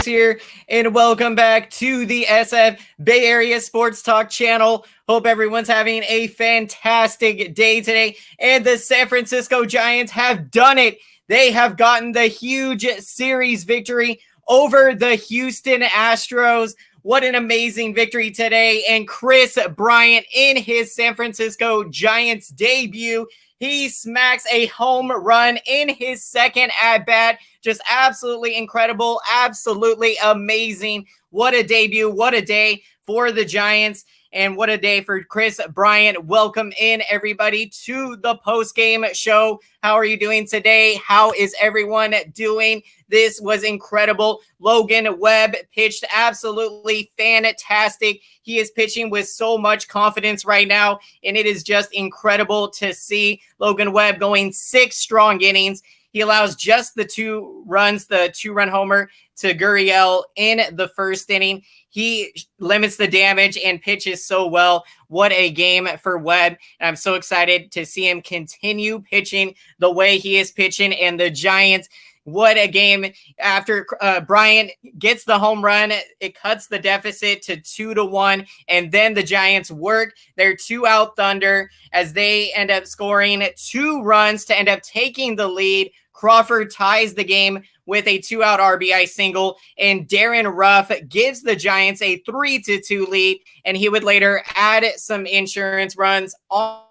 Kris here, and welcome back to the SF Bay Area Sports Talk channel. Hope everyone's having a fantastic day today, and the San Francisco Giants have done it. They have gotten the huge series victory over the Houston Astros. What an amazing victory today, and Kris Bryant in his San Francisco Giants debut, he smacks a home run in his second at-bat. Just absolutely incredible, absolutely amazing. What a debut, what a day for the Giants, and what a day for Kris Bryant. Welcome in, everybody, to the post-game show. How are you doing today? How is everyone doing? This was incredible. Logan Webb pitched absolutely fantastic. He is pitching with so much confidence right now, and it is just incredible to see Logan Webb going 6 strong innings. He allows just the 2 runs, the 2-run homer to Gurriel in the first inning. He limits the damage and pitches so well. What a game for Webb. And I'm so excited to see him continue pitching the way he is pitching. And the Giants, what a game. After Bryant gets the home run, it cuts the deficit to 2-1. And then the Giants work their 2-out thunder as they end up scoring 2 runs to end up taking the lead. Crawford ties the game with a 2-out RBI single, and Darren Ruff gives the Giants a 3-2 lead, and he would later add some insurance runs on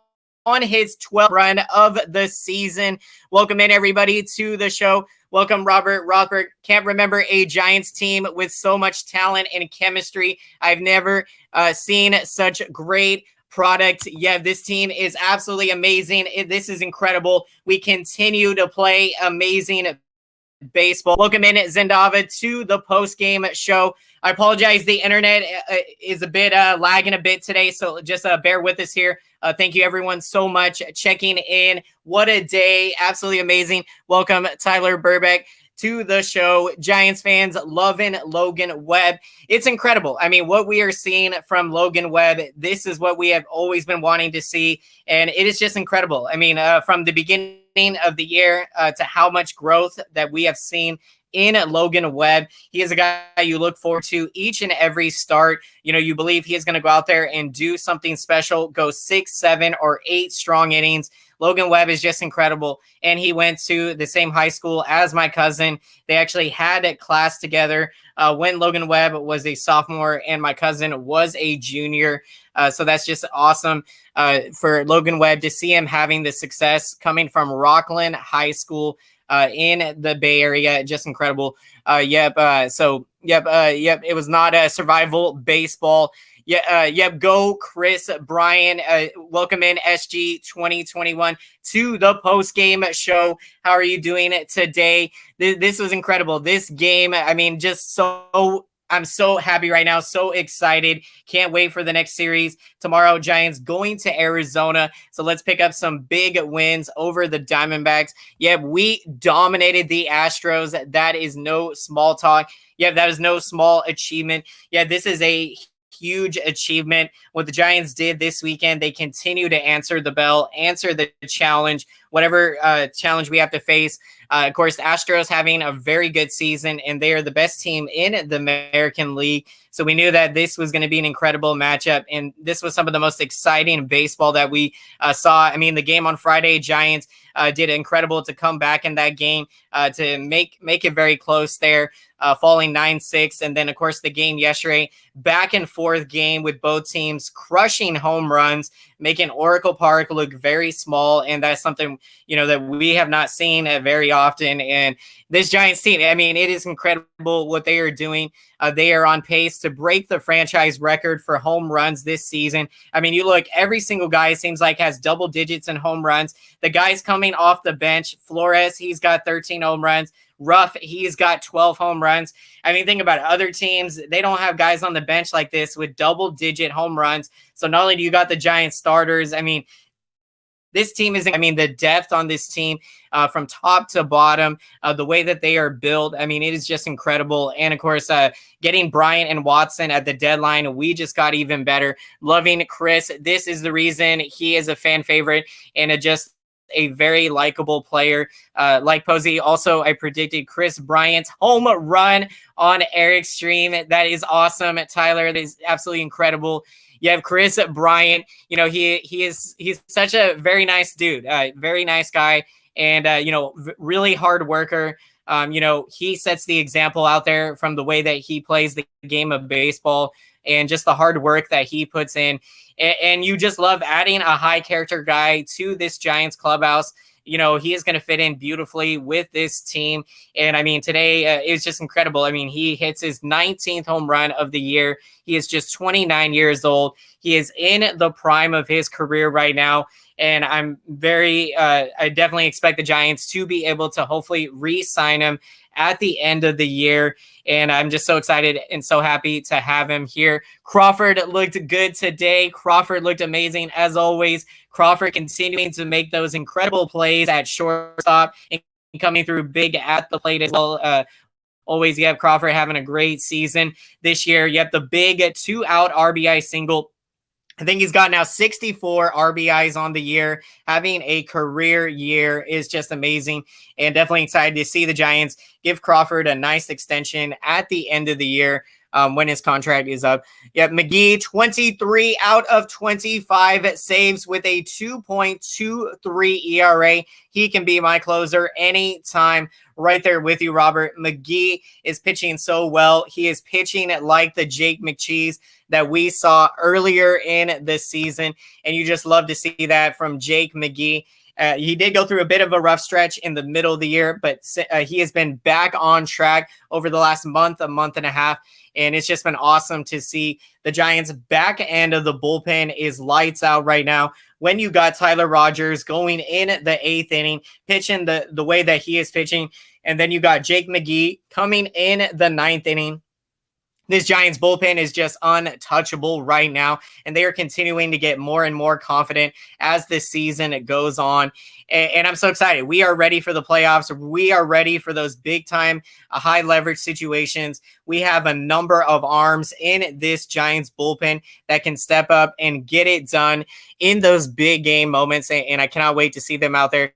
his 12th run of the season. Welcome in, everybody, to the show. Welcome, Robert Rothberg. Can't remember a Giants team with so much talent and chemistry. I've never seen such great product. Yeah, this team is absolutely amazing. This is incredible. We continue to play amazing baseball. Welcome in, Zendava, to the post-game show. I apologize. The internet is a bit lagging a bit today, so just bear with us here. Thank you, everyone, so much checking in. What a day. Absolutely amazing. Welcome, Tyler Burbeck, to the show. Giants fans loving Logan Webb. It's incredible. I mean, what we are seeing from Logan Webb, this is what we have always been wanting to see, and it is just incredible. I mean, from the beginning of the year to how much growth that we have seen in Logan Webb. He is a guy you look forward to each and every start. You know, you believe he is going to go out there and do something special, go 6, 7, or 8 strong innings. Logan Webb is just incredible, and he went to the same high school as my cousin. They actually had a class together when Logan Webb was a sophomore and my cousin was a junior. So that's just awesome for Logan Webb to see him having the success coming from Rockland High School in the Bay Area. Just incredible. It was not a survival baseball. Go Kris Bryant. Welcome in, SG 2021, to the post-game show. How are you doing today? This was incredible. This game, I mean, I'm so happy right now, so excited. Can't wait for the next series. Tomorrow, Giants going to Arizona. So let's pick up some big wins over the Diamondbacks. We dominated the Astros. That is no small talk. That is no small achievement. This is a huge achievement. What the Giants did this weekend, they continue to answer the bell, answer the challenge, whatever challenge we have to face. Of course, the Astros having a very good season, and they are the best team in the American League. So we knew that this was going to be an incredible matchup, and this was some of the most exciting baseball that we saw. I mean, the game on Friday, Giants did incredible to come back in that game to make it very close there, falling 9-6. And then, of course, the game yesterday, back and forth game with both teams crushing home runs, making Oracle Park look very small. And that's something, that we have not seen very often. And this Giants team, I mean, it is incredible what they are doing. They are on pace to break the franchise record for home runs this season. I mean, you look, every single guy, it seems like, has double digits in home runs. The guys coming off the bench, Flores, he's got 13 home runs. Ruff, he's got 12 home runs. I mean, think about it. Other teams, they don't have guys on the bench like this with double-digit home runs. So not only do you got the Giants starters, I mean, this team is, the depth on this team from top to bottom, the way that they are built, I mean, it is just incredible. And, of course, getting Bryant and Watson at the deadline, we just got even better. Loving Kris. This is the reason he is a fan favorite, and it just a very likable player. Like Posey, also I predicted Kris Bryant's home run on Eric's stream. That is awesome, Tyler. That is absolutely incredible. You have Kris Bryant. He's such a very nice dude, very nice guy, and really hard worker. He sets the example out there from the way that he plays the game of baseball and just the hard work that he puts in. And you just love adding a high character guy to this Giants clubhouse. He is going to fit in beautifully with this team. And I mean, today it was just incredible. I mean, he hits his 19th home run of the year. He is just 29 years old. He is in the prime of his career right now. And I definitely expect the Giants to be able to hopefully re-sign him at the end of the year. And I'm just so excited and so happy to have him here. Crawford looked good today. Crawford looked amazing as always. Crawford continuing to make those incredible plays at shortstop and coming through big at the plate as well. Always, you have Crawford having a great season this year. You have the big 2-out RBI single. I think he's got now 64 RBIs on the year. Having a career year is just amazing, and definitely excited to see the Giants give Crawford a nice extension at the end of the year when his contract is up. Yeah, McGee, 23 out of 25 saves with a 2.23 ERA. He can be my closer anytime. Right there with you, Robert. McGee is pitching so well. He is pitching like the Jake McCheese that we saw earlier in the season, and you just love to see that from Jake McGee. He did go through a bit of a rough stretch in the middle of the year, but he has been back on track over the last month, a month and a half, and it's just been awesome to see the Giants' back end of the bullpen is lights out right now. When you got Tyler Rogers going in the 8th inning, pitching the way that he is pitching, and then you got Jake McGee coming in the 9th inning. This Giants bullpen is just untouchable right now, and they are continuing to get more and more confident as this season goes on. And I'm so excited. We are ready for the playoffs. We are ready for those big-time high leverage situations. We have a number of arms in this Giants bullpen that can step up and get it done in those big game moments, and I cannot wait to see them out there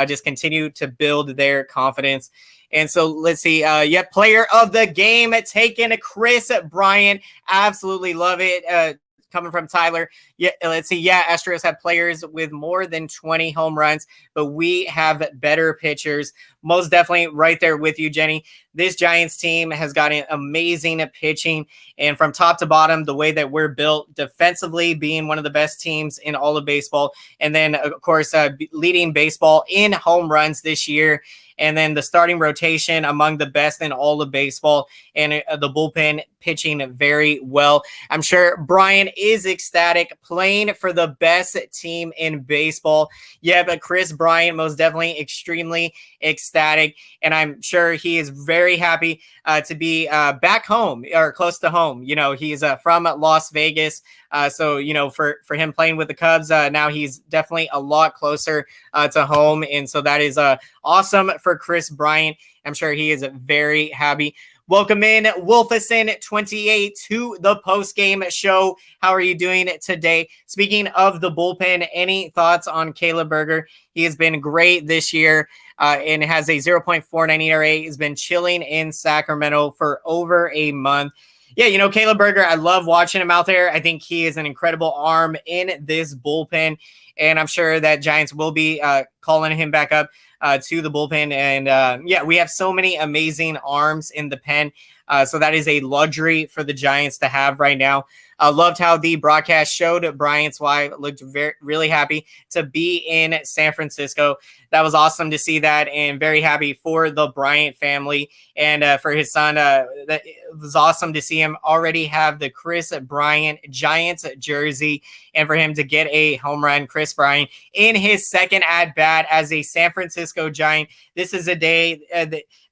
just continue to build their confidence. And so let's see. Player of the game taken Kris Bryant. Absolutely love it. Coming from Tyler. Yeah, let's see. Yeah, Astros have players with more than 20 home runs, but we have better pitchers. Most definitely right there with you, Jenny. This Giants team has got an amazing pitching, and from top to bottom, the way that we're built defensively, being one of the best teams in all of baseball, and then, of course, leading baseball in home runs this year. And then the starting rotation among the best in all of baseball, and the bullpen pitching very well. I'm sure Brian is ecstatic playing for the best team in baseball. Yeah, but Kris Bryant most definitely extremely ecstatic, and I'm sure he is very happy to be back home or close to home. He's from Las Vegas. So, for him playing with the Cubs, now he's definitely a lot closer to home. And so that is awesome for Kris Bryant. I'm sure he is very happy. Welcome in Wolfison28 to the postgame show. How are you doing today? Speaking of the bullpen, any thoughts on Caleb Berger? He has been great this year and has a 0.49 ERA. He's been chilling in Sacramento for over a month. Yeah, Caleb Berger, I love watching him out there. I think he is an incredible arm in this bullpen, and I'm sure that Giants will be calling him back up to the bullpen. And we have so many amazing arms in the pen. So that is a luxury for the Giants to have right now. Loved how the broadcast showed Bryant's wife looked really happy to be in San Francisco. That was awesome to see that, and very happy for the Bryant family and for his son. It was awesome to see him already have the Kris Bryant Giants jersey, and for him to get a home run. Kris Bryant in his second at bat as a San Francisco Giant. This is a day.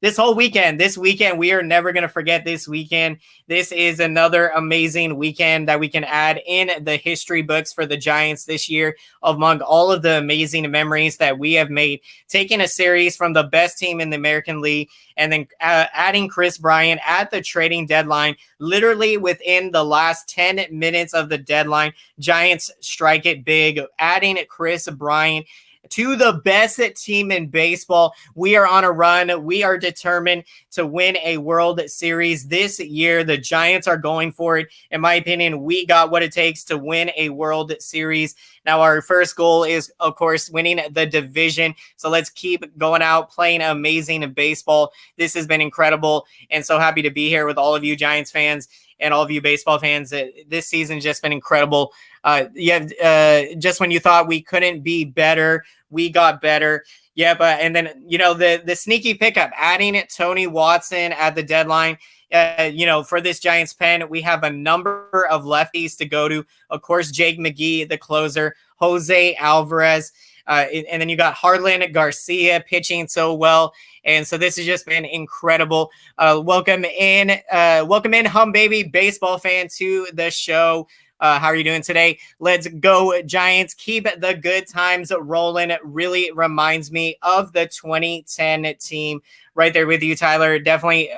This weekend, we are never going to forget this weekend. This is another amazing weekend that we can add in the history books for the Giants this year, among all of the amazing memories that we have made, taking a series from the best team in the American League and then adding Kris Bryant at the trading deadline, literally within the last 10 minutes of the deadline. Giants strike it big, adding Kris Bryant. to the best team in baseball. We are on a run. We are determined to win a World Series this year. The Giants are going for it. In my opinion, we got what it takes to win a World Series. Now, our first goal is, of course, winning the division. So let's keep going out, playing amazing baseball. This has been incredible, and so happy to be here with all of you Giants fans and all of you baseball fans. This season's just been incredible. Just when you thought we couldn't be better, we got better. Yeah, but and then the sneaky pickup, adding Tony Watson at the deadline. For this Giants pen, we have a number of lefties to go to. Of course, Jake McGee, the closer, Jose Alvarez, and then you got Harlan Garcia pitching so well. And so this has just been incredible. Welcome in, Hum Baby baseball fan to the show. How are you doing today? Let's go, Giants. Keep the good times rolling. It really reminds me of the 2010 team right there with you, Tyler. Definitely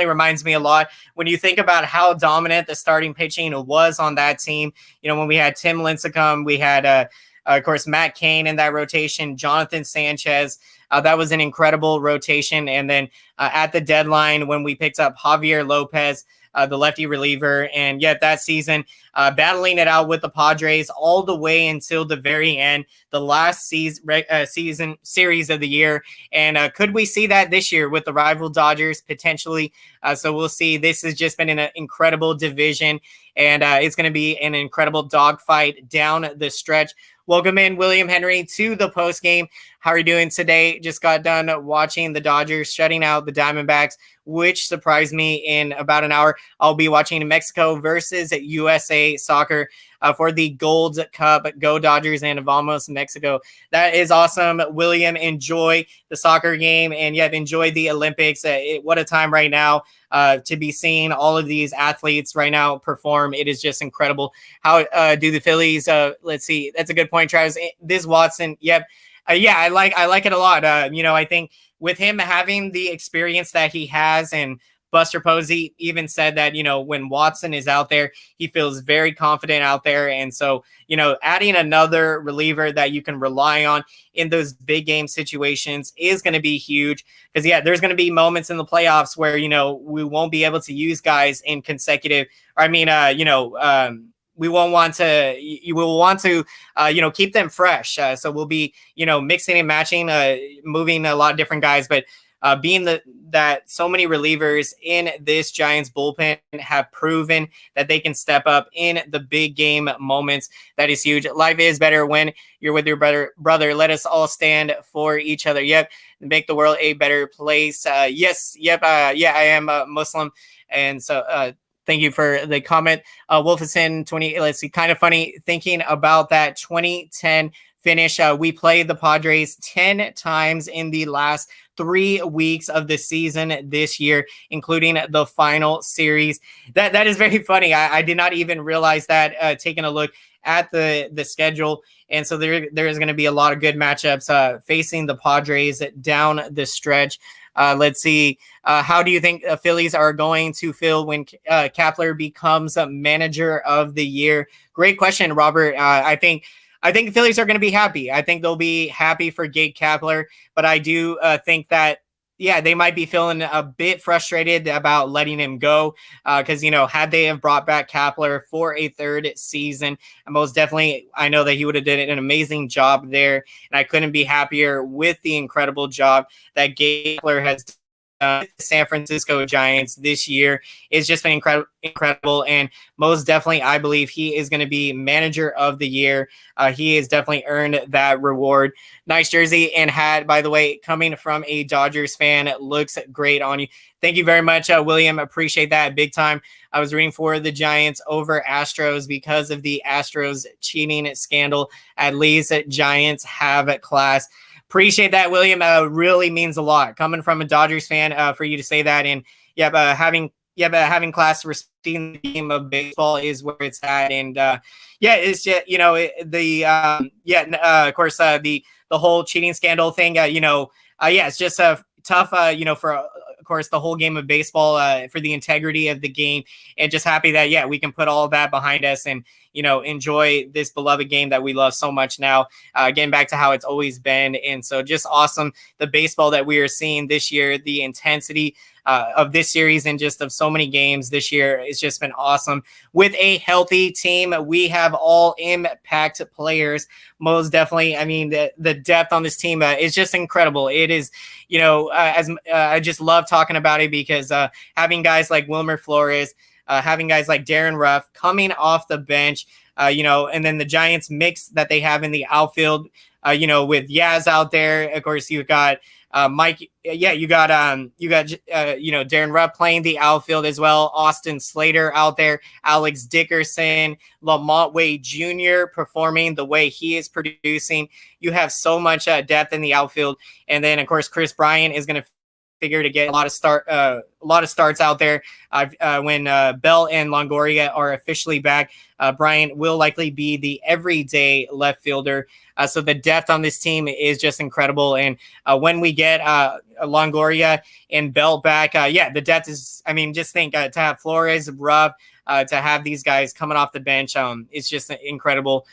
reminds me a lot when you think about how dominant the starting pitching was on that team. When we had Tim Lincecum, we had, of course, Matt Cain in that rotation, Jonathan Sanchez. That was an incredible rotation. And then at the deadline, when we picked up Javier Lopez, the lefty reliever, and yet that season, battling it out with the Padres all the way until the very end, the last season series of the year. And could we see that this year with the rival Dodgers potentially? So we'll see. This has just been an incredible division, and it's going to be an incredible dogfight down the stretch. Welcome in, William Henry, to the postgame. How are you doing today? Just got done watching the Dodgers shutting out the Diamondbacks, which surprised me. In about an hour, I'll be watching Mexico versus USA soccer for the Gold Cup. Go Dodgers and vamos Mexico. That is awesome, William. Enjoy the soccer game, and enjoy the Olympics. What a time right now to be seeing all of these athletes right now perform. It is just incredible. How do the Phillies? Let's see. That's a good point, Travis. This Watson. Yep. I like it a lot. I think with him having the experience that he has, and Buster Posey even said that, when Watson is out there, he feels very confident out there. And so, adding another reliever that you can rely on in those big game situations is going to be huge. Because, there's going to be moments in the playoffs where, we won't be able to use guys in consecutive, we won't want to, you will want to, keep them fresh. So we'll be, mixing and matching, moving a lot of different guys, but being that so many relievers in this Giants bullpen have proven that they can step up in the big game moments. That is huge. Life is better when you're with your brother. Let us all stand for each other. Yep. Make the world a better place. Yes. Yep. I am a Muslim. And so, thank you for the comment. Wolfison 20. Let's see. Kind of funny thinking about that 2010 finish. We played the Padres 10 times in the last 3 weeks of the season this year, including the final series. That is very funny. I did not even realize that, taking a look at the schedule. And so there is going to be a lot of good matchups facing the Padres down the stretch. Let's see. How do you think the Phillies are going to feel when Kapler becomes a manager of the year? Great question, Robert. I think the Phillies are going to be happy. I think they'll be happy for Gabe Kapler, but I do think that, they might be feeling a bit frustrated about letting him go because, had they have brought back Kapler for a third season, most definitely, I know that he would have did an amazing job there, and I couldn't be happier with the incredible job that Gabe Kapler has done. San Francisco Giants this year. It's just been incredible, and most definitely I believe he is going to be manager of the year. He has definitely earned that reward. Nice jersey and hat, by the way, coming from a Dodgers fan. It looks great on you. Thank you very much, William. Appreciate that big time. I was rooting for the Giants over Astros because of the Astros cheating scandal. At least Giants have class. Appreciate that, William. Really means a lot coming from a Dodgers fan for you to say that. And having class, respecting the game of baseball is where it's at. And it's just, of course, the whole cheating scandal thing. It's just tough. For of course the whole game of baseball, for the integrity of the game, and just happy that we can put all of that behind us. And enjoy this beloved game that we love so much now, getting back to how it's always been. And so just awesome, the baseball that we are seeing this year, the intensity of this series and just of so many games this year. It's just been awesome. With a healthy team, we have all impact players. Most definitely. I mean, the depth on this team is just incredible. It is, I just love talking about it because having guys like Wilmer Flores, having guys like Darren Ruff coming off the bench, and then the Giants mix that they have in the outfield, with Yaz out there. Of course, you've got Mike. Yeah, you got Darren Rupp playing the outfield as well. Austin Slater out there, Alex Dickerson, Lamont Wade Jr. performing the way he is producing. You have so much depth in the outfield, and then of course Kris Bryant is going to figure to get a lot of starts out there when Bell and Longoria are officially back. Bryant will likely be the everyday left fielder. So the depth on this team is just incredible. And when we get Longoria and Bell back, the depth is, just think to have Flores, Ruff, to have these guys coming off the bench, it's just incredible.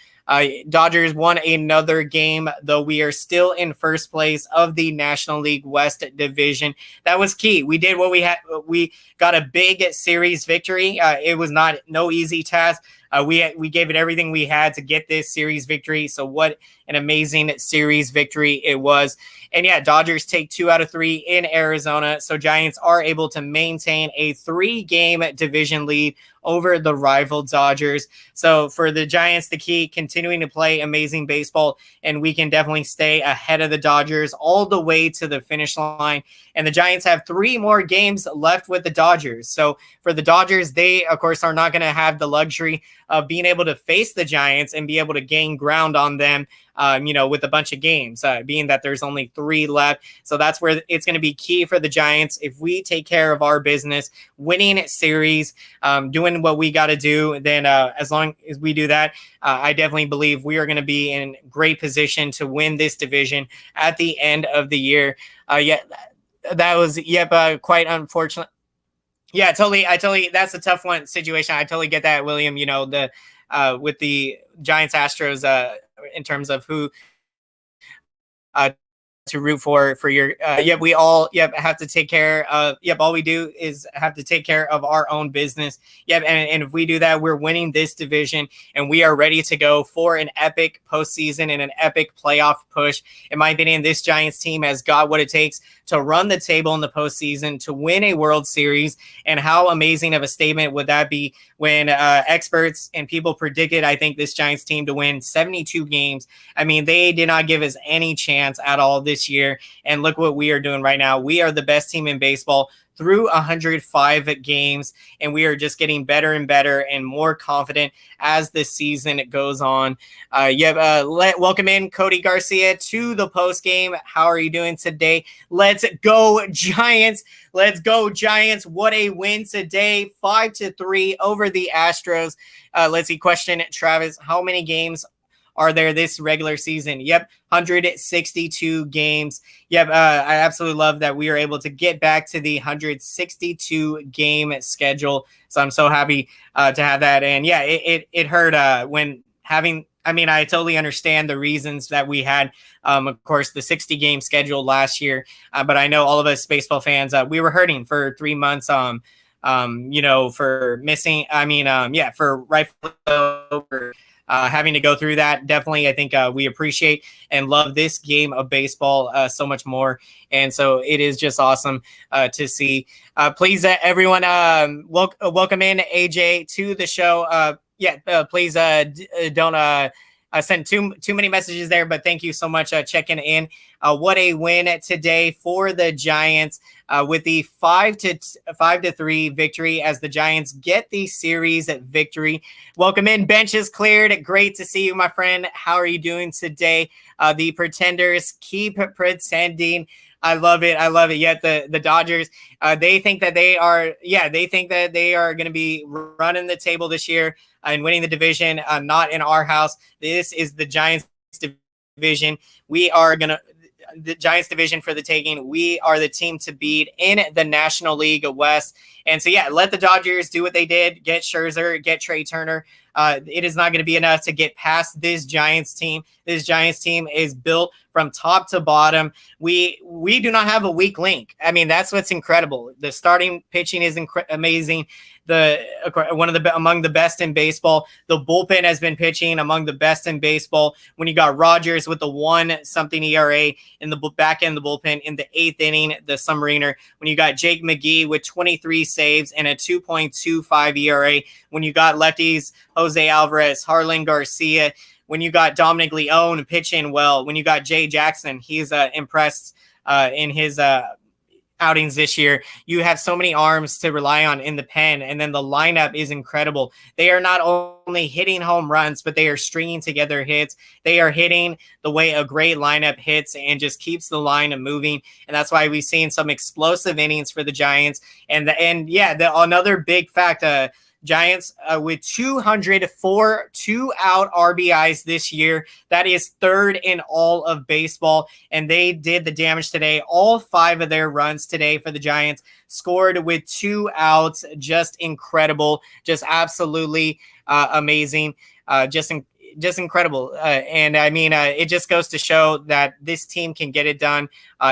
Dodgers won another game, though we are still in first place of the National League West division. That was key. We did what we had. We got a big series victory. It was no easy task. We gave it everything we had to get this series victory. So what an amazing series victory it was. And yeah, Dodgers take 2 out of 3 in Arizona. So Giants are able to maintain a 3-game division lead over the rival Dodgers. So for the Giants, the key, continuing to play amazing baseball, and we can definitely stay ahead of the Dodgers all the way to the finish line. And the Giants have 3 more games left with the Dodgers. So for the Dodgers, they, of course, are not going to have the luxury of being able to face the Giants and be able to gain ground on them, with a bunch of games, being that there's only 3 left. So that's where it's going to be key for the Giants. If we take care of our business, winning series, doing what we got to do, then as long as we do that, I definitely believe we are going to be in great position to win this division at the end of the year. That was quite unfortunate. Yeah, I totally. That's a tough situation. I totally get that, William. With the Giants Astros, in terms of who to root for your. We all have to take care of. All we do is have to take care of our own business. And if we do that, we're winning this division, and we are ready to go for an epic postseason and an epic playoff push. In my opinion, this Giants team has got what it takes to run the table in the postseason, to win a World Series. And how amazing of a statement would that be when experts and people predicted, I think, this Giants team to win 72 games. They did not give us any chance at all this year. And look what we are doing right now. We are the best team in baseball through 105 games, and we are just getting better and better and more confident as the season goes on. Welcome in Cody Garcia to the post game. How are you doing today? Let's go Giants. Let's go Giants. What a win today. 5-3 over the Astros. Let's see. Question, Travis, how many games are there this regular season? 162 games. I absolutely love that we are able to get back to the 162 game schedule. So I'm so happy to have that. And it hurt when having. I totally understand the reasons that we had, of course, the 60 game schedule last year. But I know all of us baseball fans, we were hurting for 3 months. For missing. For rightfully over. Having to go through that. Definitely, I think we appreciate and love this game of baseball so much more. And so it is just awesome to see. Please, everyone, welcome in AJ to the show. Please don't send too many messages there, but thank you so much checking in. What a win today for the Giants with the 5-3 victory as the Giants get the series victory. Welcome in. Bench is cleared. Great to see you, my friend. How are you doing today? The Pretenders keep pretending. I love it. Yet the Dodgers, they think that they are going to be running the table this year and winning the division. Not in our house. This is the Giants division. The Giants division for the taking. We are the team to beat in the National League West. And so, let the Dodgers do what they did. Get Scherzer, get Trey Turner. it is not going to be enough to get past this Giants team. This Giants team is built from top to bottom. We do not have a weak link. I mean, that's what's incredible. The starting pitching is amazing. Among the best in baseball. The bullpen has been pitching among the best in baseball. When you got Rogers with the 1-something ERA in the back end of the bullpen in the 8th inning, the submariner. When you got Jake McGee with 23 saves and a 2.25 ERA. When you got lefties Jose Alvarez, Harlan Garcia. When you got Dominic Leone pitching well. When you got Jay Jackson, he's impressed in his outings this year. You have so many arms to rely on in the pen, and then the lineup is incredible. They are not only hitting home runs, but they are stringing together hits. They are hitting the way a great lineup hits and just keeps the line moving, and that's why we've seen some explosive innings for the Giants. Another big fact, Giants with 204 two-out RBIs this year. That is third in all of baseball, and they did the damage today. All 5 of their runs today for the Giants scored with 2 outs. Just incredible. Just absolutely amazing. Just incredible. And I mean, it just goes to show that this team can get it done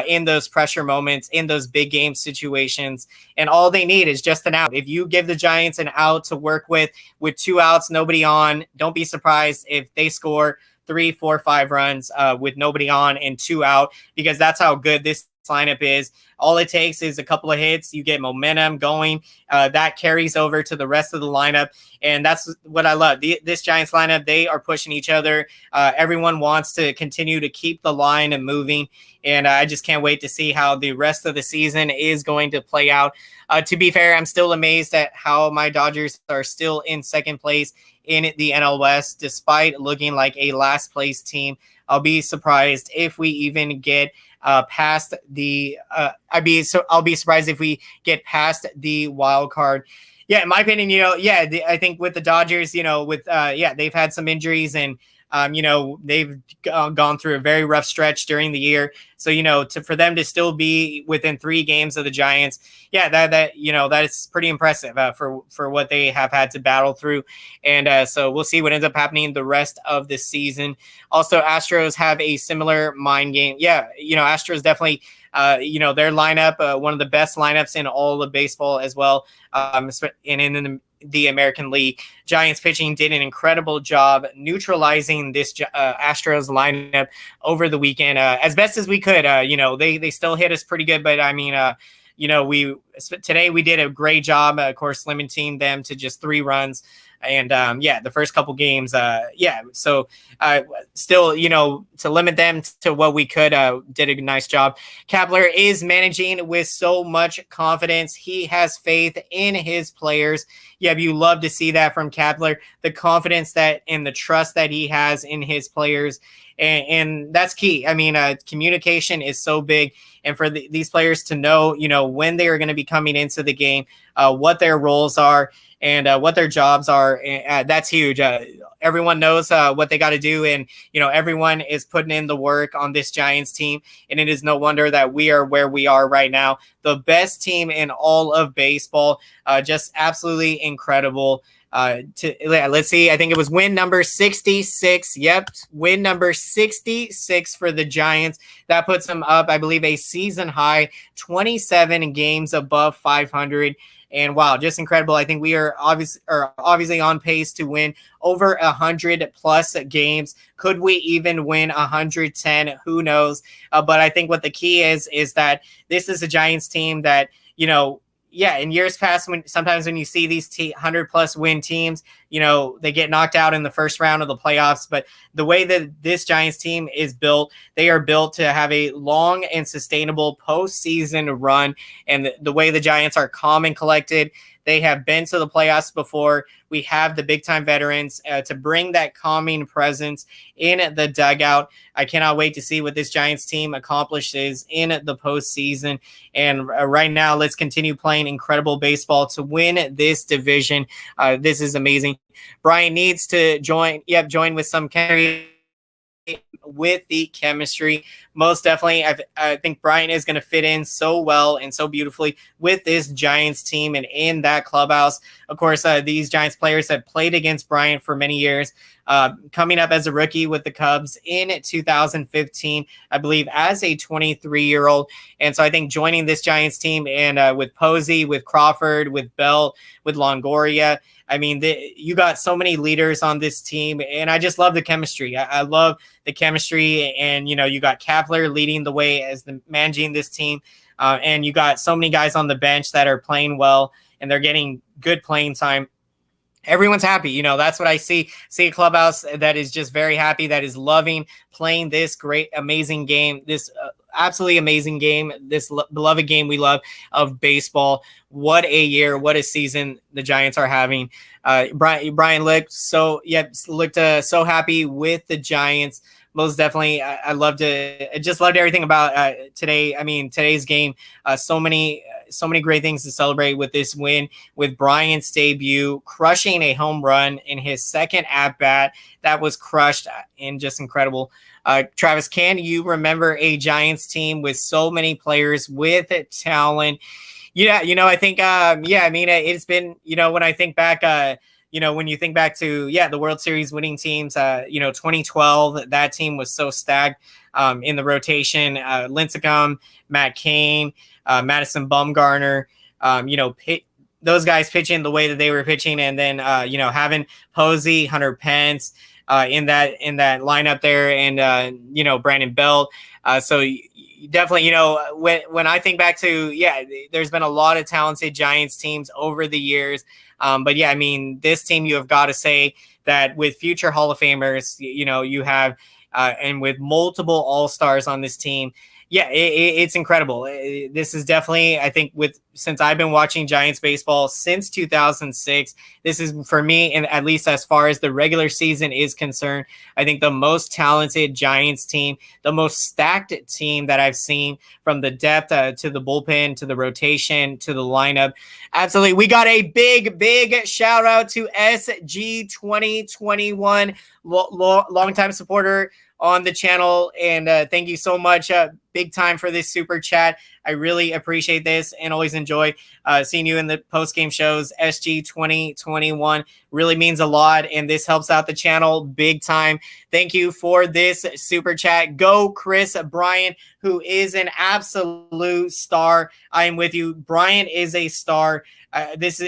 in those pressure moments, in those big game situations. And all they need is just an out. If you give the Giants an out to work with 2 outs, nobody on, don't be surprised if they score 3, 4, 5 runs with nobody on and 2 out, because that's how good this lineup is. All it takes is a couple of hits. You get momentum going. That carries over to the rest of the lineup. And that's what I love. This Giants lineup, they are pushing each other. Everyone wants to continue to keep the line and moving. And I just can't wait to see how the rest of the season is going to play out. To be fair, I'm still amazed at how my Dodgers are still in second place in the NL West, despite looking like a last place team. I'll be surprised if we even get past the I'll be surprised if we get past the wild card. Yeah, in my opinion, I think with the Dodgers, they've had some injuries, and they've gone through a very rough stretch during the year. So, for them to still be within 3 games of the Giants, that is pretty impressive for what they have had to battle through. And so we'll see what ends up happening the rest of the season. Also, Astros have a similar mind game. Astros definitely, their lineup, one of the best lineups in all of baseball as well. And in the American League. Giants pitching did an incredible job neutralizing this Astros lineup over the weekend as best as we could. They still hit us pretty good, but I mean, today we did a great job, of course, limiting them to just 3 runs. And the first couple games, so still, to limit them to what we could, did a nice job. Kepler is managing with so much confidence. He has faith in his players. Yeah, you love to see that from Kepler, the confidence and the trust that he has in his players. And that's key. I mean, communication is so big. And for these players to know, when they are going to be coming into the game, what their roles are, and what their jobs are, that's huge. Everyone knows what they got to do, and everyone is putting in the work on this Giants team, and it is no wonder that we are where we are right now. The best team in all of baseball, just absolutely incredible. Let's see. I think it was win number 66. Yep, win number 66 for the Giants. That puts them up, I believe, a season high 27 games above 500. And wow, just incredible. I think we are obviously on pace to win over 100+ games. Could we even win 110? Who knows? But I think what the key is that this is a Giants team that, in years past, sometimes when you see these 100+ win teams, they get knocked out in the first round of the playoffs. But the way that this Giants team is built, they are built to have a long and sustainable postseason run. And the way the Giants are calm and collected, they have been to the playoffs before. We have the big-time veterans to bring that calming presence in the dugout. I cannot wait to see what this Giants team accomplishes in the postseason. And right now, let's continue playing incredible baseball to win this division. This is amazing. Bryant needs to join with some carry with the chemistry. Most definitely, I think Bryant is going to fit in so well and so beautifully with this Giants team and in that clubhouse. Of course, these Giants players have played against Bryant for many years. Coming up as a rookie with the Cubs in 2015, I believe, as a 23-year-old. And so I think joining this Giants team and with Posey, with Crawford, with Bell, with Longoria, I mean, you got so many leaders on this team, and I just love the chemistry. I love the chemistry, and, you got Kapler leading the way as managing this team, and you got so many guys on the bench that are playing well, and they're getting good playing time. Everyone's happy. That's what I see a clubhouse that is just very happy, that is loving playing this great, amazing game, this absolutely amazing game, this beloved game we love of baseball. What a year, what a season the Giants are having. Brian looked so happy with the Giants. Most definitely, I just loved everything about today. I mean, today's game. So many great things to celebrate with this win, with Bryant's debut, crushing a home run in his second at bat. That was crushed and just incredible. Travis, can you remember a Giants team with so many players with talent? Yeah, I think, I mean, it's been, when I think back, when you think back to, the World Series winning teams, 2012, that team was so stacked in the rotation. Lincecum, Matt Cain, Madison Bumgarner, those guys pitching the way that they were pitching. And then, having Posey, Hunter Pence in that lineup there, and, Brandon Belt. So definitely, when I think back to, there's been a lot of talented Giants teams over the years. But I mean, this team, you have got to say that with future Hall of Famers, you have, and with multiple All-Stars on this team, it's incredible. This is definitely, I think, since I've been watching Giants baseball since 2006, this is, for me, and at least as far as the regular season is concerned, I think the most talented Giants team, the most stacked team that I've seen, from the depth to the bullpen, to the rotation, to the lineup. Absolutely. We got a big shout out to SG2021, longtime supporter on the channel, and thank you so much, big time, for this super chat. I really appreciate this and always enjoy seeing you in the post-game shows. SG2021 really means a lot, and this helps out the channel big time. Thank you for this super chat. Go Kris Bryant, who is an absolute star. I am with you. Bryant is a star.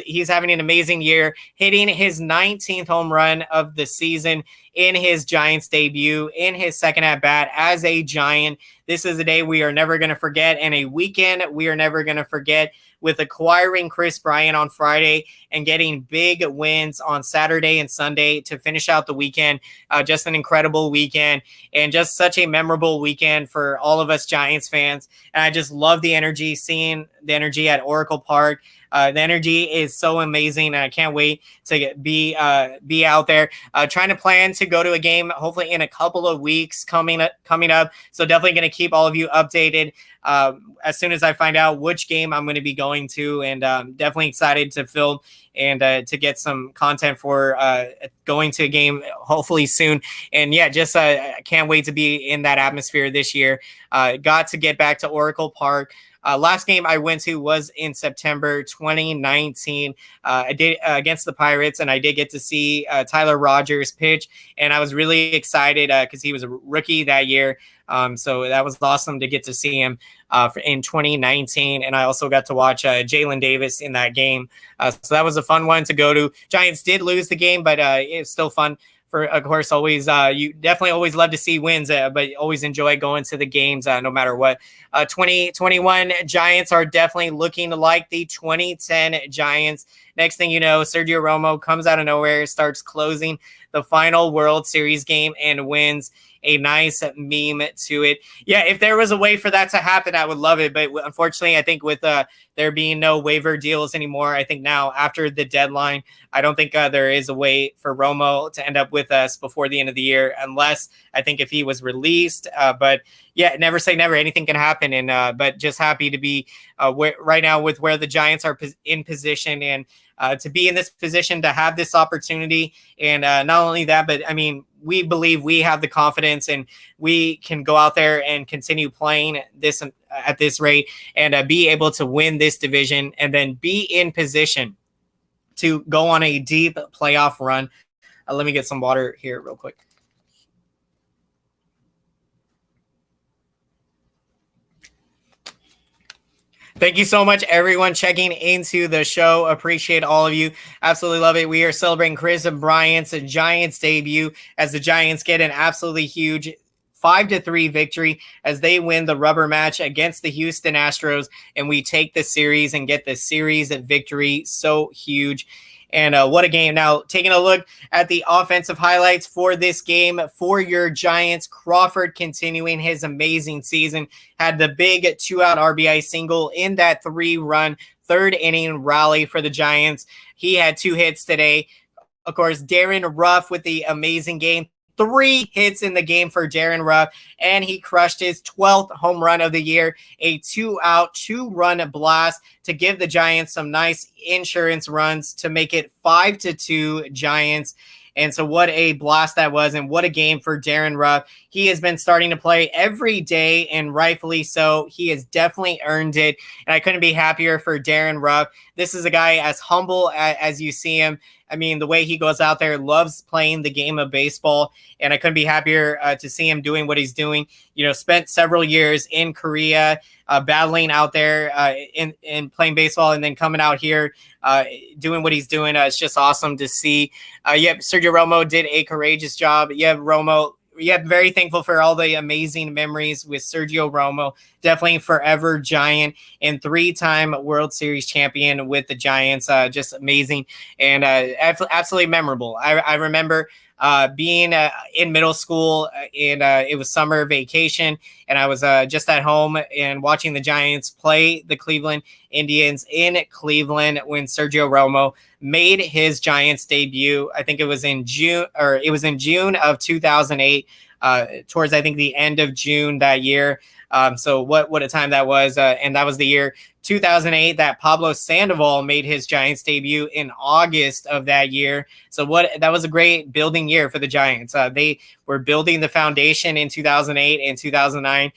He's having an amazing year, hitting his 19th home run of the season in his Giants debut, in his second at bat as a Giant. This is a day we are never going to forget, and a weekend we are never going to forget, with acquiring Kris Bryant on Friday and getting big wins on Saturday and Sunday to finish out the weekend. Just an incredible weekend, and just such a memorable weekend for all of us Giants fans. And I just love the energy, seeing the energy at Oracle Park. The energy is so amazing, and I can't wait to be out there. Trying to plan to go to a game, hopefully in a couple of weeks coming up. So definitely going to keep all of you updated as soon as I find out which game I'm going to be going to, and definitely excited to film and to get some content for going to a game hopefully soon. And just I can't wait to be in that atmosphere this year. Got to get back to Oracle Park. Last game I went to was in September 2019. I did against the Pirates, and I did get to see Tyler Rogers pitch, and I was really excited because he was a rookie that year. So that was awesome to get to see him in 2019. And I also got to watch Jalen Davis in that game. So that was a fun one to go to. Giants did lose the game, but it's still fun. Of course, always you definitely always love to see wins, but always enjoy going to the games no matter what. 2021 Giants are definitely looking like the 2010 Giants. Next thing you know, Sergio Romo comes out of nowhere, starts closing the final World Series game, and wins. A nice meme to it. If there was a way for that to happen, I would love it. But unfortunately, I think with there being no waiver deals anymore, I think now after the deadline, I don't think there is a way for Romo to end up with us before the end of the year, unless I think if he was released. But never say never. Anything can happen. And but just happy to be right now with where the Giants are in position, and to be in this position, to have this opportunity. And not only that, but I mean, we believe we have the confidence and we can go out there and continue playing this at this rate and be able to win this division and then be in position to go on a deep playoff run. Let me get some water here real quick. Thank you so much, everyone, checking into the show. Appreciate all of you. Absolutely love it. We are celebrating Kris Bryant's Giants debut as the Giants get an absolutely huge 5-3 victory as they win the rubber match against the Houston Astros, and we take the series and get the series victory. So huge. And what a game. Now, taking a look at the offensive highlights for this game for your Giants, Crawford continuing his amazing season, had the big 2-out RBI single in that 3-run third inning rally for the Giants. He had 2 hits today. Of course, Darren Ruff with the amazing game. 3 hits in the game for Darren Ruff, and he crushed his 12th home run of the year, a 2-out, 2-run blast to give the Giants some nice insurance runs to make it 5-2 Giants. And so what a blast that was, and what a game for Darren Ruff. He has been starting to play every day, and rightfully so. He has definitely earned it, and I couldn't be happier for Darren Ruff. This is a guy as humble as you see him. I mean, the way he goes out there, loves playing the game of baseball, and I couldn't be happier to see him doing what he's doing. You know, spent several years in Korea, battling out there in playing baseball, and then coming out here doing what he's doing. It's just awesome to see. Sergio Romo did a courageous job. Romo. Very thankful for all the amazing memories with Sergio Romo. Definitely forever Giant and 3-time World Series champion with the Giants. Just amazing and absolutely memorable. I remember being in middle school and it was summer vacation, and I was just at home and watching the Giants play the Cleveland Indians in Cleveland when Sergio Romo made his Giants debut. I think it was in June of 2008, towards I think the end of June that year. So what a time that was. And that was the year 2008 that Pablo Sandoval made his Giants debut in August of that year. So that was a great building year for the Giants. They were building the foundation in 2008 and 2009.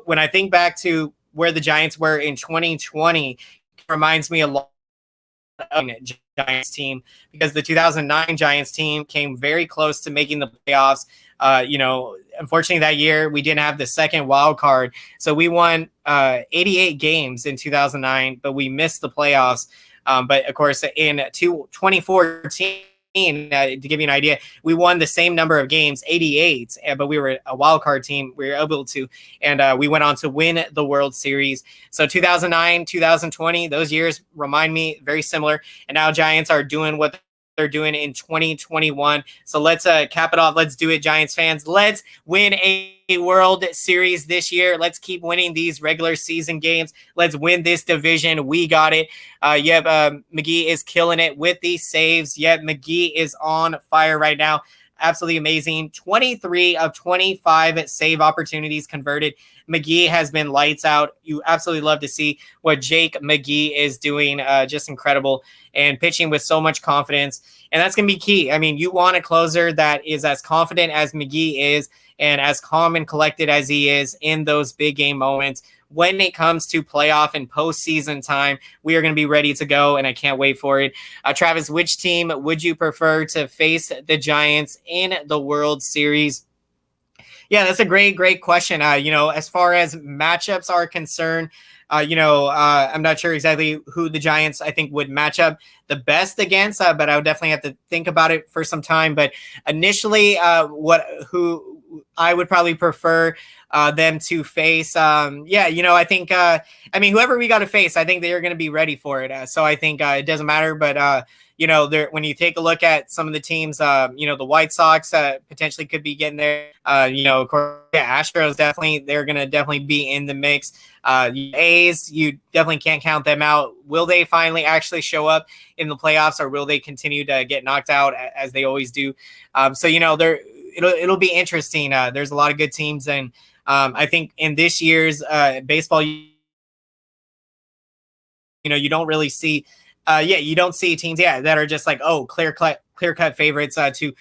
When I think back to where the Giants were in 2020, it reminds me a lot of the Giants team, because the 2009 Giants team came very close to making the playoffs. Unfortunately that year we didn't have the second wild card. So we won 88 games in 2009, but we missed the playoffs. But of course in 2014, to give you an idea, we won the same number of games, 88, but we were a wild card team. We were able to, and we went on to win the World Series. So 2009, 2020, those years remind me very similar. And now Giants are doing what they're doing in 2021. So let's cap it off. Let's do it, Giants fans. Let's win a World Series this year. Let's keep winning these regular season games. Let's win this division. We got it. McGee is killing it with these saves. McGee is on fire right now. Absolutely amazing. 23 of 25 save opportunities converted. McGee has been lights out. You absolutely love to see what Jake McGee is doing. Just incredible, and pitching with so much confidence. And that's going to be key. I mean, you want a closer that is as confident as McGee is and as calm and collected as he is in those big game moments. When it comes to playoff and postseason time, we are going to be ready to go, and I can't wait for it. Travis, which team would you prefer to face the Giants in the World Series? Yeah, that's a great question. As far as matchups are concerned, I'm not sure exactly who the Giants, I think, would match up the best against, but I would definitely have to think about it for some time. But initially, who I would probably prefer them to face. I think, whoever we got to face, I think they're going to be ready for it. So I think it doesn't matter. But, when you take a look at some of the teams, the White Sox potentially could be getting there. Of course, Astros they're going to definitely be in the mix. A's, you definitely can't count them out. Will they finally actually show up in the playoffs, or will they continue to get knocked out as they always do? It'll be interesting. There's a lot of good teams, and I think in this year's baseball, you don't really see, you don't see teams that are just like, clear cut clear-cut favorites to,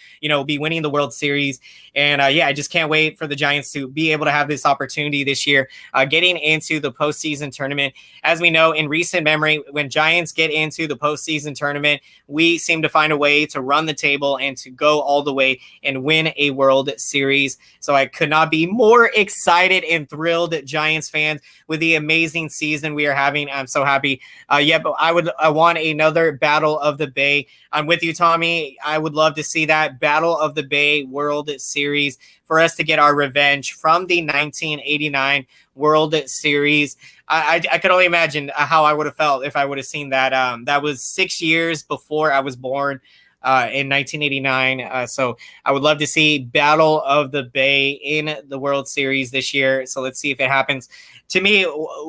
be winning the World Series. And I just can't wait for the Giants to be able to have this opportunity this year, getting into the postseason tournament. As we know, in recent memory, when Giants get into the postseason tournament, we seem to find a way to run the table and to go all the way and win a World Series. So I could not be more excited and thrilled, Giants fans, with the amazing season we are having. I'm so happy. But I want another Battle of the Bay. I'm with you, Tommy. I would love to see that Battle of the Bay World Series for us to get our revenge from the 1989 World Series. I could only imagine how I would have felt if I would have seen that. That was 6 years before I was born. In 1989. So I would love to see Battle of the Bay in the World Series this year. So let's see if it happens. To me,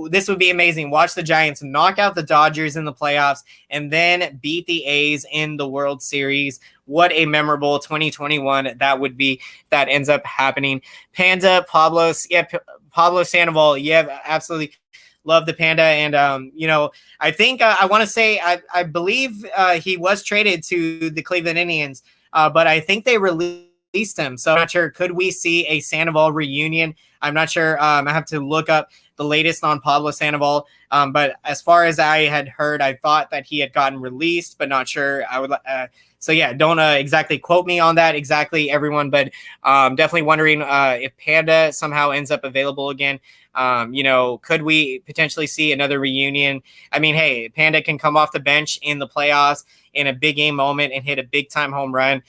this would be amazing. Watch the Giants knock out the Dodgers in the playoffs and then beat the A's in the World Series. What a memorable 2021 that would be if that ends up happening. Panda, Pablo Sandoval. Yeah, absolutely. Love the Panda. And, I think I want to say, I believe he was traded to the Cleveland Indians, but I think they released him. So I'm not sure. Could we see a Sandoval reunion? I'm not sure. I have to look up the latest on Pablo Sandoval. But as far as I had heard, I thought that he had gotten released, but not sure. Don't exactly quote me on that exactly, everyone. But definitely wondering if Panda somehow ends up available again. Could we potentially see another reunion? I mean, hey, Panda can come off the bench in the playoffs in a big game moment and hit a big time home run.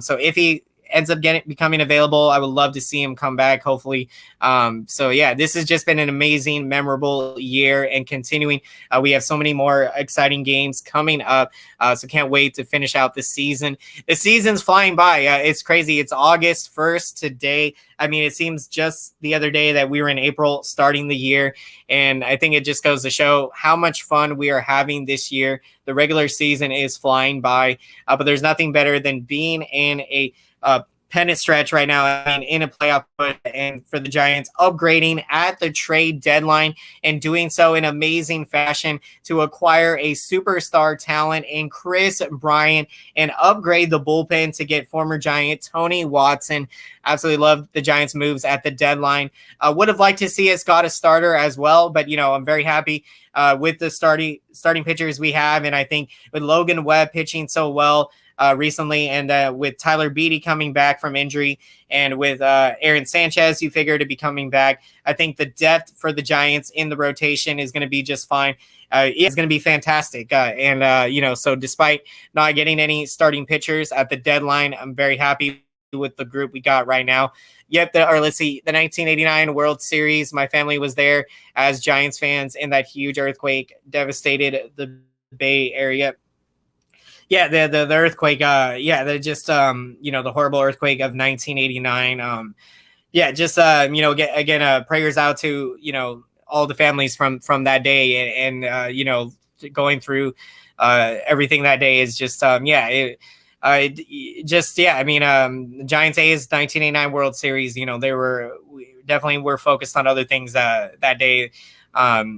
So if he ends up becoming available, I would love to see him come back, hopefully. This has just been an amazing, memorable year and continuing. We have so many more exciting games coming up. So can't wait to finish out the season. The season's flying by. It's crazy. It's August 1st today. I mean, it seems just the other day that we were in April starting the year. And I think it just goes to show how much fun we are having this year. The regular season is flying by, but there's nothing better than being in a pennant stretch right now. I mean, in a playoff push, and for the Giants upgrading at the trade deadline and doing so in amazing fashion to acquire a superstar talent in Kris Bryant and upgrade the bullpen to get former Giant Tony Watson. Absolutely love the Giants' moves at the deadline. Would have liked to see us got a starter as well, but I'm very happy with the starting pitchers we have, and I think with Logan Webb pitching so well recently, and with Tyler Beede coming back from injury, and with Aaron Sanchez, you figure to be coming back, I think the depth for the Giants in the rotation is going to be just fine. It's going to be fantastic. So despite not getting any starting pitchers at the deadline, I'm very happy with the group we got right now. The 1989 World Series, my family was there as Giants fans, and that huge earthquake devastated the Bay Area. Yeah, the earthquake. The horrible earthquake of 1989. Prayers out to all the families from that day, and going through everything that day is just Giants A's 1989 World Series. We definitely were focused on other things that day.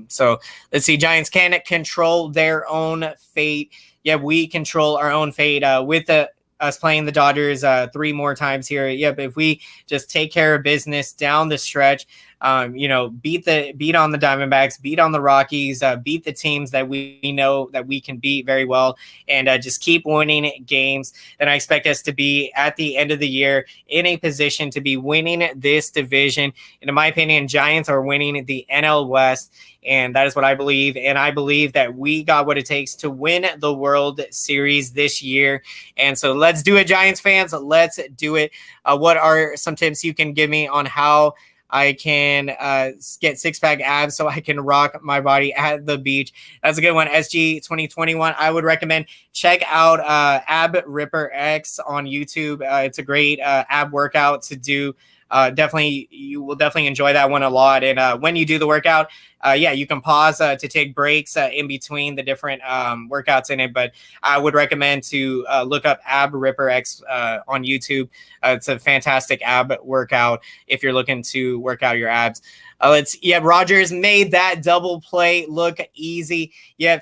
So let's see. Giants can control their own fate. Yeah, we control our own fate with us playing the Dodgers 3 more times here. But if we just take care of business down the stretch, beat on the Diamondbacks, beat on the Rockies, beat the teams that we know that we can beat very well, and just keep winning games, then I expect us to be at the end of the year in a position to be winning this division. And in my opinion, Giants are winning the NL West, and that is what I believe. And I believe that we got what it takes to win the World Series this year. And so let's do it, Giants fans. Let's do it. What are some tips you can give me on how I can get 6-pack abs so I can rock my body at the beach? That's a good one. SG 2021. I would recommend check out Ab Ripper X on YouTube. It's a great ab workout to do. You will definitely enjoy that one a lot. And when you do the workout, you can pause to take breaks in between the different workouts in it. But I would recommend to look up Ab Ripper X on YouTube. It's a fantastic ab workout if you're looking to work out your abs. Rogers made that double play look easy.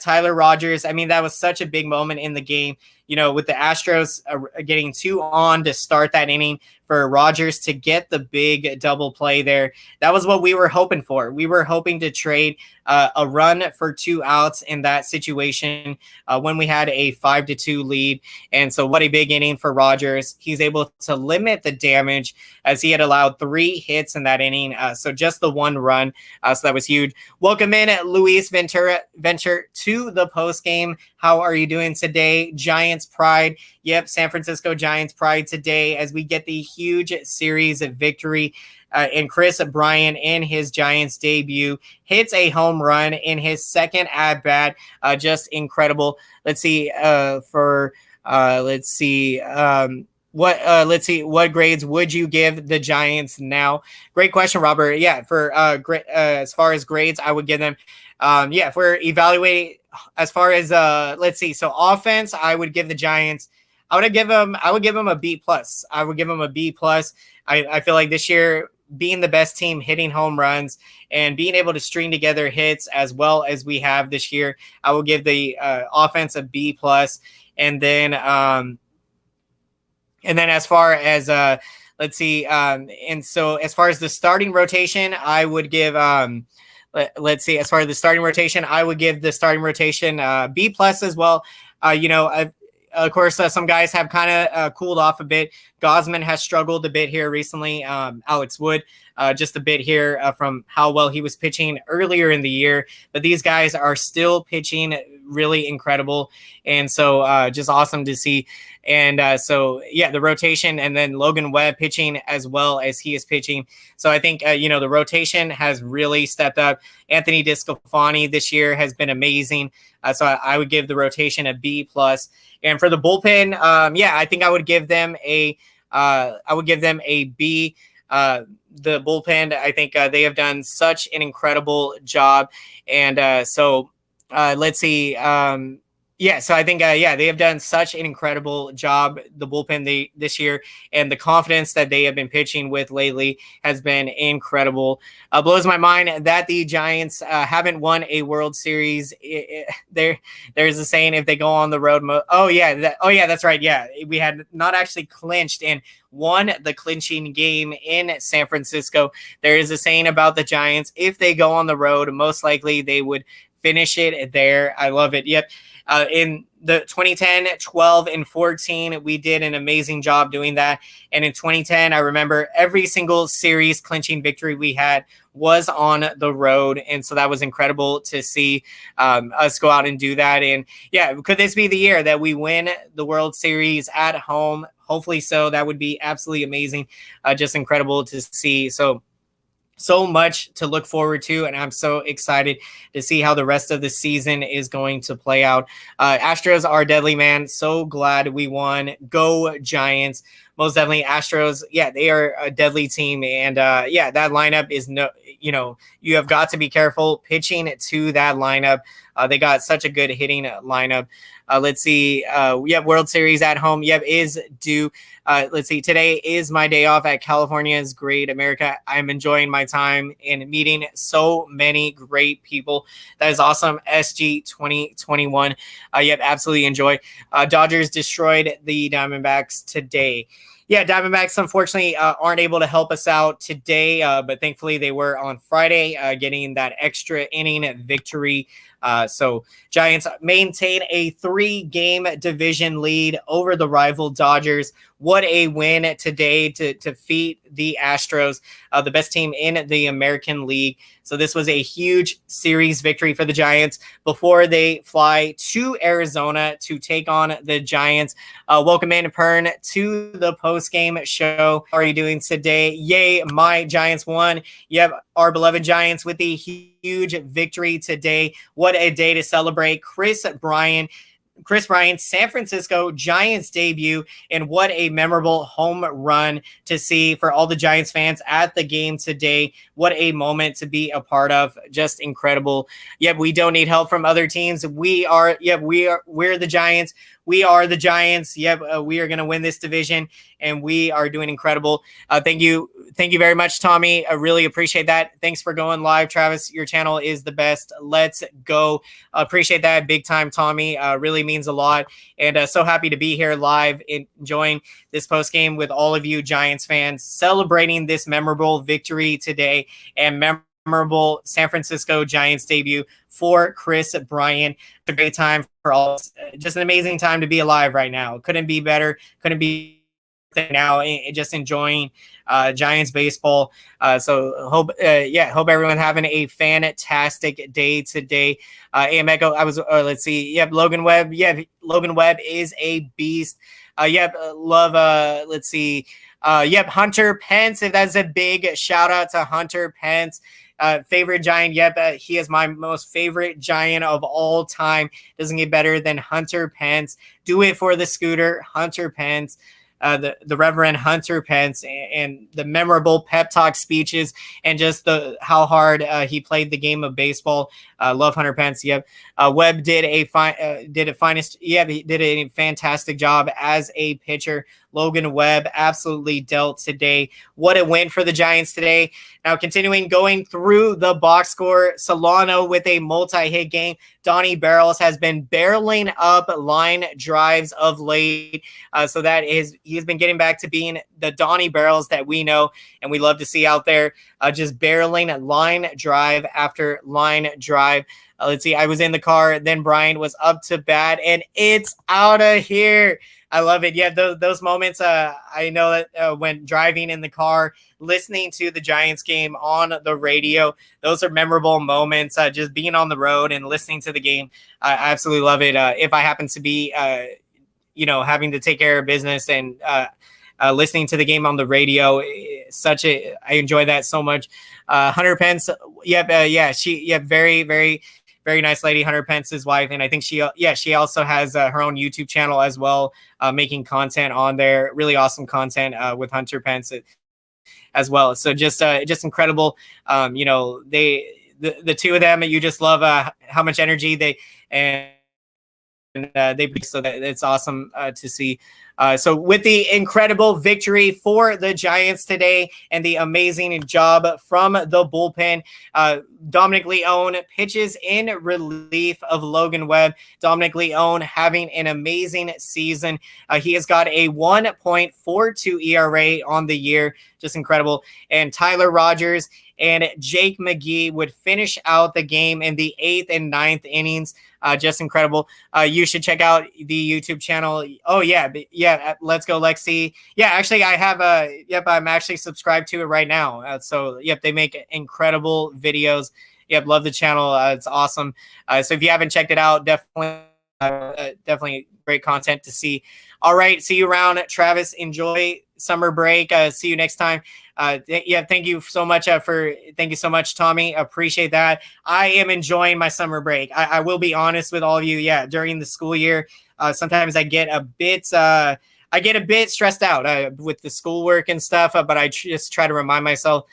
Tyler Rogers. I mean, that was such a big moment in the game. with the Astros getting 2 on to start that inning, for Rogers to get the big double play there, that was what we were hoping for. We were hoping to trade a run for 2 outs in that situation when we had a 5-2 lead. And so what a big inning for Rogers. He's able to limit the damage as he had allowed 3 hits in that inning. So just the 1 run. So that was huge. Welcome in Luis Venture to the post game. How are you doing today? Giants pride. Yep, San Francisco Giants pride today as we get the huge series of victory. And Kris Bryant in his Giants debut hits a home run in his second at bat. Just incredible. Let's see what grades would you give the Giants now? Great question, Robert. Yeah, for as far as grades, I would give them if we're evaluating as far as so offense, I would give the Giants, I would give them a B+. I would give them a B+. I feel like this year, being the best team, hitting home runs and being able to string together hits as well as we have this year, I will give the offense a B+. And then as far as and so as far as the starting rotation, I would give as far as the starting rotation, I would give the starting rotation B+ as well. Of course, some guys have kind of cooled off a bit. Gosman has struggled a bit here recently. Alex Wood, just a bit here from how well he was pitching earlier in the year. But these guys are still pitching really incredible. And so just awesome to see. And the rotation, and then Logan Webb pitching as well as he is pitching. So I think, the rotation has really stepped up. Anthony DeSclafani this year has been amazing. So I would give the rotation a B+. And for the bullpen, I think I would give them a B. The bullpen, I think they have done such an incredible job. And so I think, they have done such an incredible job, the bullpen this year, and the confidence that they have been pitching with lately has been incredible. Blows my mind that the Giants haven't won a World Series. There's a saying, if they go on the road, that's right. Yeah, we had not actually clinched and won the clinching game in San Francisco. There is a saying about the Giants, if they go on the road, most likely they would finish it there. I love it. Yep. In the 2010, 12, and 14, we did an amazing job doing that. And in 2010, I remember every single series clinching victory we had was on the road. And so that was incredible to see us go out and do that. And could this be the year that we win the World Series at home? Hopefully so. That would be absolutely amazing. Just incredible to see. So much to look forward to, and I'm so excited to see how the rest of the season is going to play out. Astros are deadly, man. So glad we won. Go Giants. Most definitely Astros. Yeah, they are a deadly team. And that lineup is you have got to be careful pitching to that lineup. They got such a good hitting lineup. Let's see. World Series at home. Is due. Let's see. Today is my day off at California's Great America. I'm enjoying my time and meeting so many great people. That is awesome. SG 2021. Absolutely enjoy. Dodgers destroyed the Diamondbacks today. Diamondbacks unfortunately aren't able to help us out today, but thankfully they were on Friday, getting that extra inning victory. So Giants maintain a 3-game division lead over the rival Dodgers. What a win today to defeat the Astros, the best team in the American League. So this was a huge series victory for the Giants before they fly to Arizona to take on the Giants. Welcome in, Pern, to the post-game show. How are you doing today? Yay, my Giants won. Our beloved Giants with the huge victory today. What a day to celebrate. Kris Bryant, San Francisco Giants debut, and what a memorable home run to see for all the Giants fans at the game today. What a moment to be a part of. Just incredible. We don't need help from other teams. We're the Giants. we are the Giants. Yep, we are going to win this division, and we are doing incredible. Thank you very much, Tommy. I really appreciate that. Thanks for going live, Travis. Your channel is the best. Let's go. Appreciate that big time, Tommy. Really means a lot, and so happy to be here live, enjoying this post game with all of you Giants fans, celebrating this memorable victory today and memorable San Francisco Giants debut for Kris Bryant. A great time for all. Just an amazing time to be alive right now. Couldn't be better. Couldn't be now. Just enjoying Giants baseball. So hope everyone having a fantastic day today. AM Echo, I was let's see. Yep, Logan Webb. Yeah, Logan Webb is a beast. Love. Let's see. Hunter Pence. If that's a big shout out to Hunter Pence. Favorite Giant. He is my most favorite Giant of all time. Doesn't get better than Hunter Pence. Do it for the scooter, Hunter Pence. The Reverend Hunter Pence, and the memorable pep talk speeches, and just how hard he played the game of baseball. Love Hunter Pence. Yep. Webb did a fantastic job as a pitcher. Logan Webb absolutely dealt today. What a win for the Giants today. Now continuing going through the box score, Solano with a multi-hit game. Donnie Barrels has been barreling up line drives of late. So he's been getting back to being the Donnie Barrels that we know and we love to see out there. Just barreling line drive after line drive. Let's see. I was in the car. Then Brian was up to bat, and it's out of here. I love it. Yeah, those moments. I know that when driving in the car, listening to the Giants game on the radio, those are memorable moments. Just being on the road and listening to the game, I absolutely love it. If I happen to be, having to take care of business and listening to the game on the radio, I enjoy that so much. Hunter Pence, very, very, very nice lady, Hunter Pence's wife, and I think she also has her own YouTube channel as well, making content on there, really awesome content with Hunter Pence as well. So just incredible. The two of them, you just love how much energy they bring, so that it's awesome to see. So with the incredible victory for the Giants today and the amazing job from the bullpen, Dominic Leone pitches in relief of Logan Webb. Dominic Leone having an amazing season. He has got a 1.42 ERA on the year. Just incredible. And Tyler Rogers and Jake McGee would finish out the game in the 8th and 9th innings. Just incredible. You should check out the YouTube channel. Oh yeah. Let's go, Lexi. Yeah, actually I have I'm actually subscribed to it right now. They make incredible videos. Yep. Love the channel. It's awesome. So if you haven't checked it out, definitely great content to see. All right. See you around, Travis. Enjoy summer break. See you next time. Thank you so much thank you so much, Tommy. Appreciate that. I am enjoying my summer break. I will be honest with all of you. Yeah, during the school year, sometimes I get a bit stressed out with the schoolwork and stuff, but I just try to remind myself,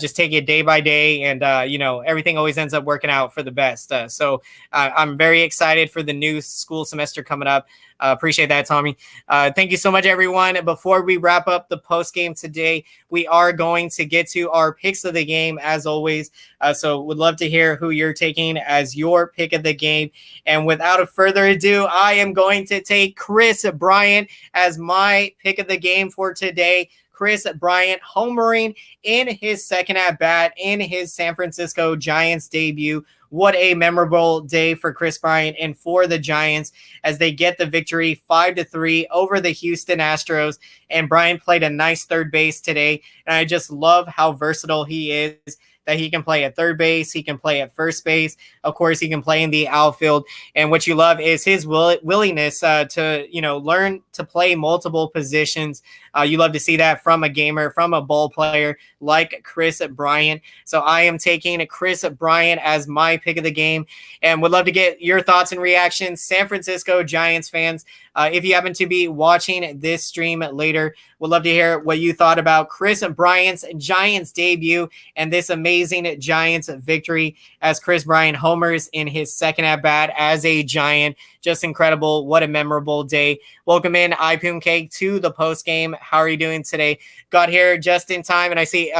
just take it day by day, and everything always ends up working out for the best. So I'm very excited for the new school semester coming up. Appreciate that, Tommy. Thank you so much, everyone. Before we wrap up the post game today, we are going to get to our picks of the game as always. So would love to hear who you're taking as your pick of the game. And without further ado, I am going to take Kris Bryant as my pick of the game for today. Kris Bryant homering in his second at bat in his San Francisco Giants debut. What a memorable day for Kris Bryant and for the Giants as they get the victory 5-3 over the Houston Astros. And Bryant played a nice third base today. And I just love how versatile he is, that he can play at third base, he can play at first base. Of course, he can play in the outfield. And what you love is his willingness to, learn to play multiple positions. You love to see that from a gamer, from a ball player like Kris Bryant. So I am taking Kris Bryant as my pick of the game, and would love to get your thoughts and reactions, San Francisco Giants fans. If you happen to be watching this stream later, would love to hear what you thought about Kris Bryant's Giants debut and this amazing Giants victory as Kris Bryant homers in his second at bat as a Giant. Just incredible. What a memorable day. Welcome in, iPoom Cake, to the post game. How are you doing today? Got here just in time, and I see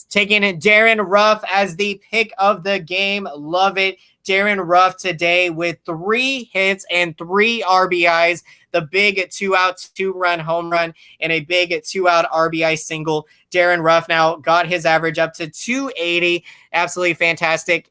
taking Darren Ruff as the pick of the game. Love it. Darren Ruff today with 3 hits and 3 RBIs, the big 2-out, 2-run home run, and a big 2-out RBI single. Darren Ruff now got his average up to 280. Absolutely fantastic.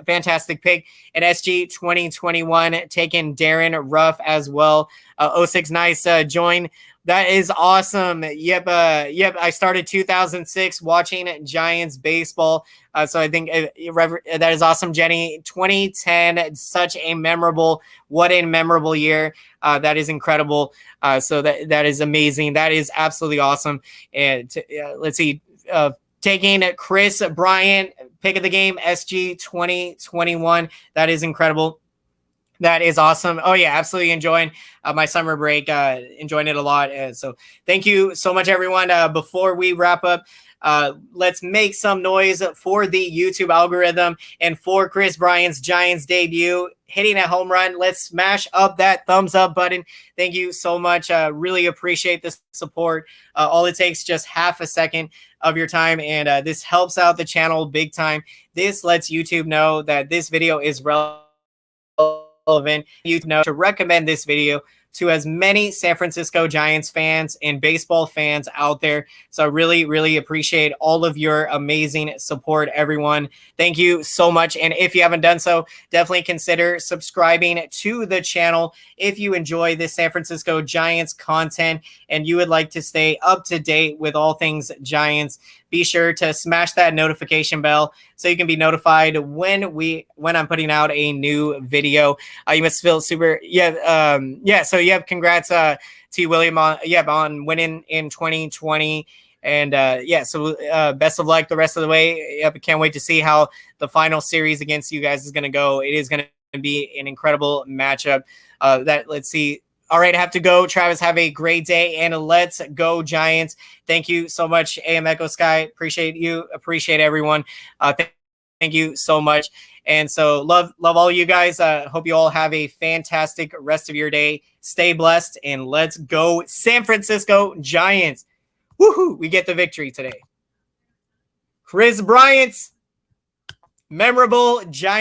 Fantastic pick. And SG 2021 taking Darren Ruff as well. 06 Nice join. That is awesome. Yep. I started 2006 watching Giants baseball. So I think that is awesome, Jenny. 2010, such a memorable year. That is incredible. So that is amazing. That is absolutely awesome. And let's see, taking Kris Bryant, pick of the game, SG 2021. That is incredible. That is awesome. Oh, yeah, absolutely enjoying my summer break. Enjoying it a lot. So thank you so much, everyone. Before we wrap up, let's make some noise for the YouTube algorithm and for Kris Bryant's Giants debut, hitting a home run. Let's smash up that thumbs up button. Thank you so much. Really appreciate the support. All it takes just half a second of your time, and this helps out the channel big time. This lets YouTube know that this video is relevant. You know to recommend this video to as many San Francisco Giants fans and baseball fans out there. So I really, really appreciate all of your amazing support, everyone. Thank you so much. And if you haven't done so, definitely consider subscribing to the channel if you enjoy this San Francisco Giants content and you would like to stay up to date with all things Giants. Be sure to smash that notification bell so you can be notified when I'm putting out a new video. You must feel super, So congrats to William on winning in 2020. And so best of luck the rest of the way. Yep, can't wait to see how the final series against you guys is going to go. It is going to be an incredible matchup. Let's see. All right, I have to go. Travis, have a great day, and let's go Giants. Thank you so much, AM Echo Sky. Appreciate you. Appreciate everyone. Thank you so much. And so love all you guys. Hope you all have a fantastic rest of your day. Stay blessed, and let's go San Francisco Giants. Woohoo! We get the victory today. Kris Bryant's memorable Giants.